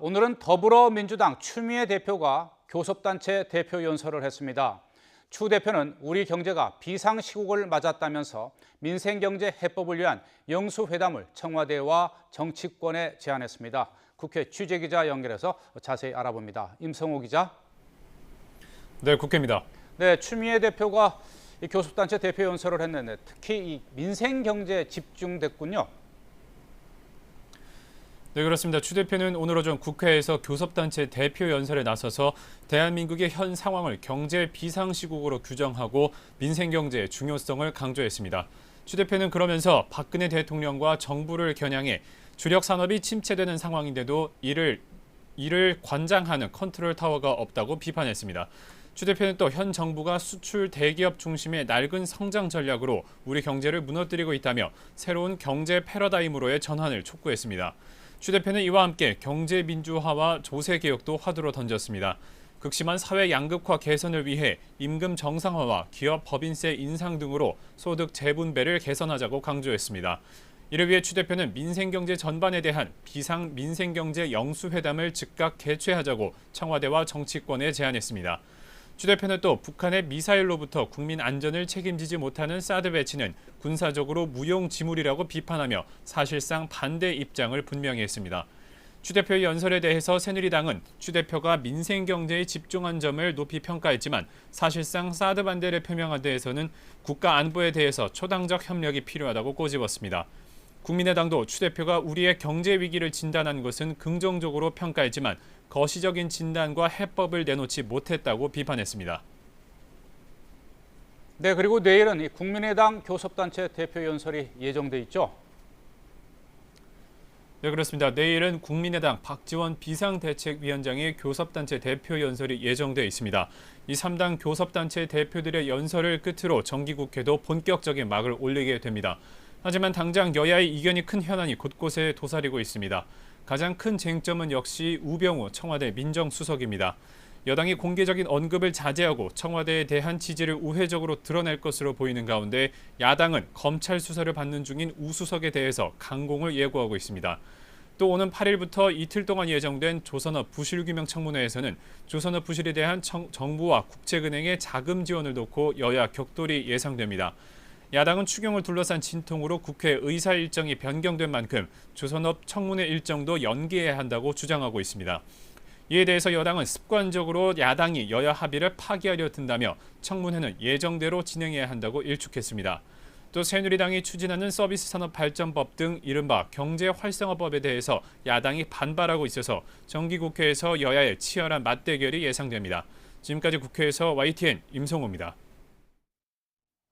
오늘은 더불어민주당 추미애 대표가 교섭단체 대표 연설을 했습니다. 추 대표는 우리 경제가 비상시국을 맞았다면서 민생경제 해법을 위한 영수회담을 청와대와 정치권에 제안했습니다. 국회 취재기자 연결해서 자세히 알아봅니다. 임성호 기자. 네, 국회입니다. 네, 추미애 대표가 이 교섭단체 대표 연설을 했는데 특히 이 민생경제에 집중됐군요. 네, 그렇습니다. 추 대표는 오늘 오전 국회에서 교섭단체 대표 연설에 나서서 대한민국의 현 상황을 경제 비상시국으로 규정하고 민생경제의 중요성을 강조했습니다. 추 대표는 그러면서 박근혜 대통령과 정부를 겨냥해 주력 산업이 침체되는 상황인데도 이를 관장하는 컨트롤 타워가 없다고 비판했습니다. 추 대표는 또 현 정부가 수출 대기업 중심의 낡은 성장 전략으로 우리 경제를 무너뜨리고 있다며 새로운 경제 패러다임으로의 전환을 촉구했습니다. 추 대표는 이와 함께 경제 민주화와 조세 개혁도 화두로 던졌습니다. 극심한 사회 양극화 개선을 위해 임금 정상화와 기업 법인세 인상 등으로 소득 재분배를 개선하자고 강조했습니다. 이를 위해 추 대표는 민생경제 전반에 대한 비상 민생경제 영수회담을 즉각 개최하자고 청와대와 정치권에 제안했습니다. 추 대표는 또 북한의 미사일로부터 국민 안전을 책임지지 못하는 사드 배치는 군사적으로 무용지물이라고 비판하며 사실상 반대 입장을 분명히 했습니다. 추 대표의 연설에 대해서 새누리당은 추 대표가 민생경제에 집중한 점을 높이 평가했지만 사실상 사드 반대를 표명한 데에서는 국가 안보에 대해서 초당적 협력이 필요하다고 꼬집었습니다. 국민의당도 추 대표가 우리의 경제 위기를 진단한 것은 긍정적으로 평가했지만 거시적인 진단과 해법을 내놓지 못했다고 비판했습니다. 네, 그리고 내일은 이 국민의당 교섭단체 대표 연설이 예정돼 있죠. 네, 그렇습니다. 내일은 국민의당 박지원 비상대책위원장의 교섭단체 대표 연설이 예정돼 있습니다. 이 3당 교섭단체 대표들의 연설을 끝으로 정기국회도 본격적인 막을 올리게 됩니다. 하지만 당장 여야의 이견이 큰 현안이 곳곳에 도사리고 있습니다. 가장 큰 쟁점은 역시 우병우 청와대 민정수석입니다. 여당이 공개적인 언급을 자제하고 청와대에 대한 지지를 우회적으로 드러낼 것으로 보이는 가운데 야당은 검찰 수사를 받는 중인 우 수석에 대해서 강공을 예고하고 있습니다. 또 오는 8일부터 이틀 동안 예정된 조선업 부실규명 청문회에서는 조선업 부실에 대한 정부와 국책은행의 자금 지원을 놓고 여야 격돌이 예상됩니다. 야당은 추경을 둘러싼 진통으로 국회 의사 일정이 변경된 만큼 조선업 청문회 일정도 연기해야 한다고 주장하고 있습니다. 이에 대해서 여당은 습관적으로 야당이 여야 합의를 파기하려 든다며 청문회는 예정대로 진행해야 한다고 일축했습니다. 또 새누리당이 추진하는 서비스 산업 발전법 등 이른바 경제 활성화법에 대해서 야당이 반발하고 있어서 정기국회에서 여야의 치열한 맞대결이 예상됩니다. 지금까지 국회에서 YTN 임성호입니다.